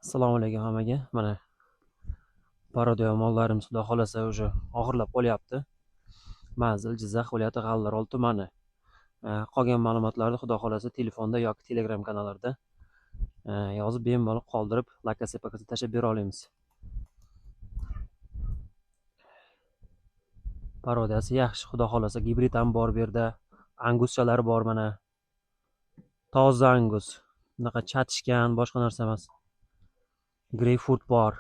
Assalomu alaykum hammaga. Mana parodiya mollarimiz xudo xolasa уже oxirlab qolyapti. Manzil Jizzax viloyati G'allaorol tumani. Qolgan ma'lumotlarni xudo xolasa telefonda yoki Telegram kanallarida yozib bemalol qoldirib, lokatsiya tashlab bera olamiz. Parodiyasi yaxshi, xudo xolasa gibrid ham bor bu yerda. Anguschalar bor mana. Toza angus. Bunaqa chatishgan, boshqa narsa emas. Greyfurt bor.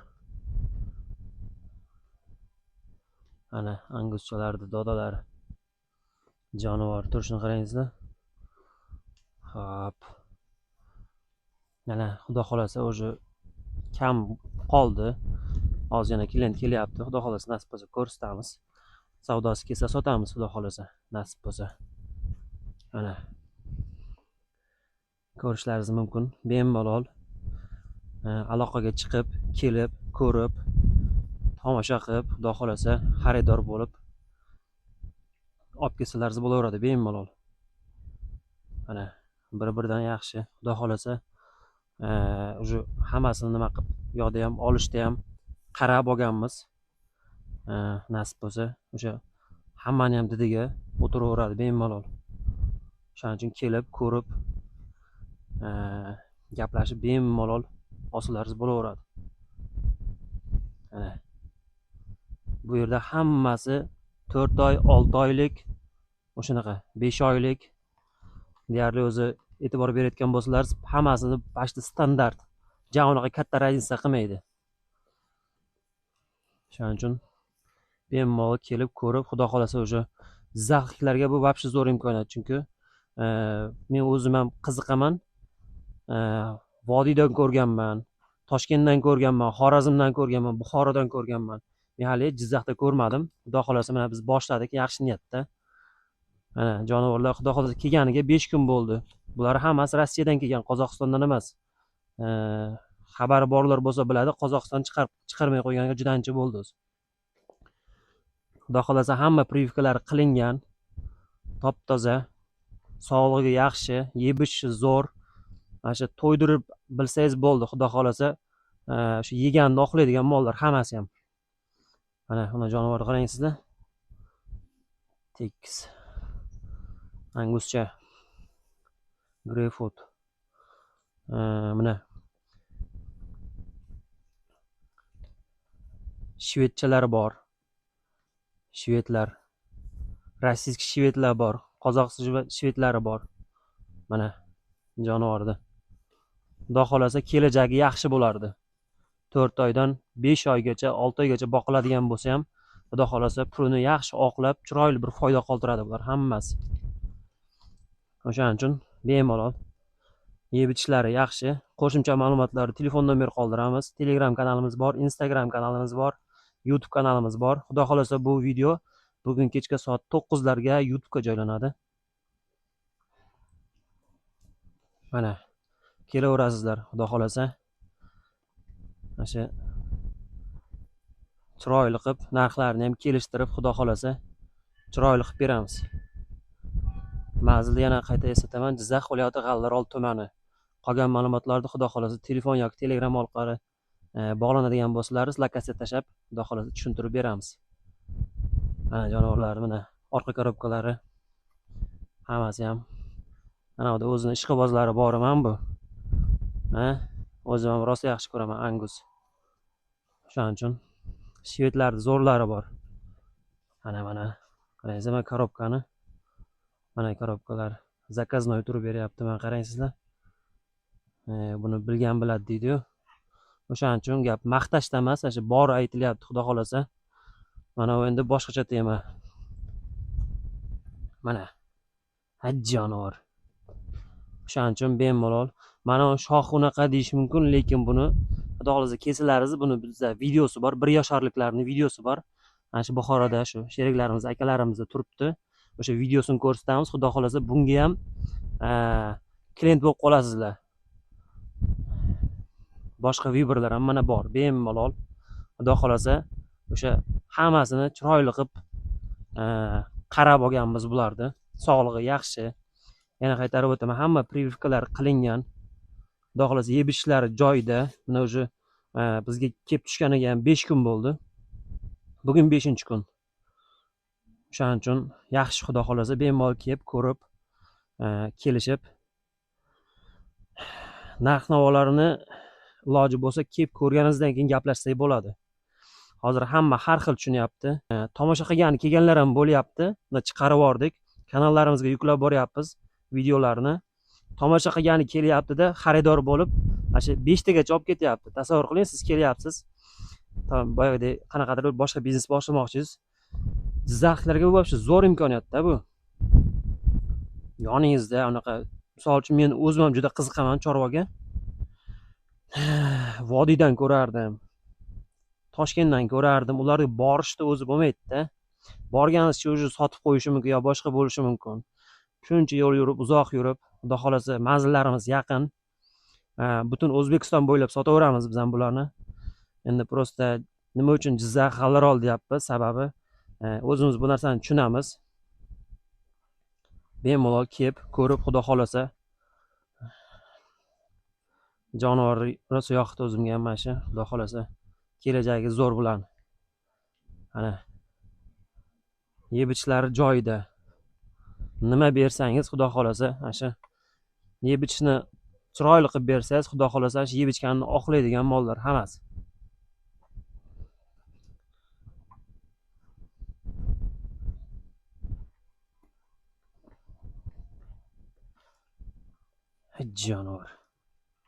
Ana anguschalarni dodalari. Jonivor turishini qarangizlar. Xo'p. Mana xudo xolasa o'sha kam qoldi. Hozir yana klient kelyapti. Xudo xolasa nasib bo'lsa ko'rsatamiz. Savdosi kelsa sotamiz xudo xolasa nasib bo'lsa. Mana ko'rishlaringiz mumkin. Bemalol aloqaga chiqib, kelib, ko'rib, tomosha qilib, xudo xolasa xaridor bo'lib olib kelsalaringiz bo'laveradi bemalol. Mana bir-biridan yaxshi. Xudo xolasa уже hammasini nima qilib yoqda ham olishda ham qarab olganmiz. Nasib bo'lsa o'sha hammani ham didiga o'tiraveradi bemalol. Shuning uchun kelib, ko'rib, gaplashib bemalol olsalaringiz bo'laveradi. Mana bu yerda hammasi 4 oy, 6 oylik, o'shanaqa 5 oylik deyarli o'zi e'tibor berayotgan bo'lsalaringiz, hammasini почти standart. Ja unaqa katta razница qilmaydi. Shuning uchun bemalol kelib ko'rib, xudo xolasa o'sha jizzaxliklarga bu вообще zo'r imkoniyat, chunki men o'zim ham qiziqaman. Vodiydan ko'rganman, Toshkentdan ko'rganman, Xorazmdan ko'rganman, Buxorodan ko'rganman. Men hali Jizzaxda ko'rmadim. Xudo xolasa mana biz boshladik yaxshi niyatda. Mana jonivorlar xudo xolasa kelganiga 5 kun bo'ldi. Bular hammasi Rossiyadan kelgan, Qozog'istondan emas. Xabari borlar bo'lsa biladi, Qozog'iston chiqarmay qo'yganiga juda ancha bo'ldi o'zi. Xudo xolasa hamma прививкалari qilingan, top-toza, sog'lig'i yaxshi, yebishi zo'r. Mana shu to'ydirib bilsangiz bo'ldi, xudo xolasa shu yeganni oxlaydigan mollar hammasi ham. Mana buni jonivorni qarangizlar. Tekis. Anguscha. Greyfurt. Mana shvedchalar bor. Shvedlar. Rossiyskiy shvedlar bor. Qozoq shvedlari bor. Mana jonivorda. Xudo xolasa kelajagi yaxshi bo'lardi. 4 oydan 5 oygacha, 6 oygacha boqiladigan bo'lsa ham, xudo xolasa pulini yaxshi oqlab, chiroyli bir foyda qoldiradi bular hammasi. O'shaning uchun bemalol yeb ichishlari yaxshi. Qo'shimcha ma'lumotlarni telefon nomer qoldiramiz. Telegram kanalimiz bor, Instagram kanalimiz bor, YouTube kanalimiz bor. Xudo xolasa bu video bugun kechga soat 9 larga YouTube ga joylanadi. Mana kelaverasizlar, xudo xolasa. Mana chiroyli qilib, narxlarni ham kelishtirib, xudo xolasa chiroyli qilib beramiz. Manzilni yana qayta eslataman, Jizzax viloyati G'allaorol tumani. Qolgan ma'lumotlarni xudo xolasa telefon yoki Telegram orqali bog'lanadigan bo'lsalaringiz, lokatsiya tashlab, xudo xolasa tushuntirib beramiz. Mana jonivorlar, mana orqa korobkalari hammasi ham. Mana bu o'zining ishqibozlari bor ham bu. O'zim ham rosa yaxshi ko'raman angus. Shuning uchun shvedlarning zo'rlari bor. Mana qarangizlar, mana korobkani. Mana korobkalar zakaznoy turib beryapti, mana qarangizlar. Buni bilgan biladi deydi-yu. O'shaning uchun gap maqtashda emas, shu bori aytilyapti, xudo xolasa. Mana u endi boshqacha tema. Mana jonivor. O'shaning uchun bemalol mana shox unaqa deyish mumkin, lekin buni xudo xolasa kesalaringiz, buni bizda videosi bor, 1 yosharliklarning videosi bor. Mana shu Buxoroda shu sheriklarimiz, akalarimizda turibdi. O'sha videosini ko'rsatamiz. Xudo xolasa bunga ham klient bo'lib qolasizlar. Boshqa vibrlar ham mana bor, bemalol. Xudo xolasa o'sha hammasini chiroyli qilib qarab olganmiz bularni. Sog'lig'i yaxshi. Yana qaytarib o'taman, hamma прививкалari qilingan. Xudo xohlasa yeb ichishlari joyida. Mana o'sha bizga kelib tushganiga ham 5 kun bo'ldi. Bugun 5-kun. O'shaning uchun yaxshi, xudo xohlasa bemalol kelib ko'rib, kelishib narx-navolarini iloji bo'lsa kelib ko'rganingizdan keyin gaplashsak bo'ladi. Hozir hamma har xil tushunyapti. Tomosha qilgani kelganlar ham bo'lyapti. Buni chiqarib yubordik. Kanallarimizga yuklab boryapmiz videolarni. Tomosha qilgani kelyapti-da, xaridor bo'lib, mana shu 5 tagacha olib ketyapti. Tasavvur qiling, siz kelyapsiz. Boyagidek qanaqadir boshqa biznes boshlamoqchisiz. Jizzaxliklarga bu вообще zo'r imkoniyat-da bu. Yoningizda unaqa, misol uchun men o'zim ham juda qiziqaman chorvaga. Vodiydan ko'rardim. Toshkentdan ko'rardim. Ularga borishni o'zi bo'lmaydi-da. Borganingizcha o'zi sotib qo'yishi mumkin yo boshqa bo'lishi mumkin. Shuncha yo'l yurib, uzoq yurib, xudo xolasa manzillarimiz yaqin. Butun O'zbekiston bo'ylab sotaveramiz biz ham bularni. Endi prosta nima uchun Jizzax G'allarol deyapmiz? Sababi o'zimiz bu narsani tushunamiz. Bemalol kelib, ko'rib, xudo xolasa jonivor rosa yoqdi o'zimga ham mana shu, xudo xolasa kelajagi zo'r bo'ladi. Ana yeb ichishlari joyida. Nima bersangiz, xudo xolasa mana shu yeb ichishni chiroyli qilib bersangiz, xudo xolasa shu yeb ichganni oqlaydigan mollar hammasi. Jonivor.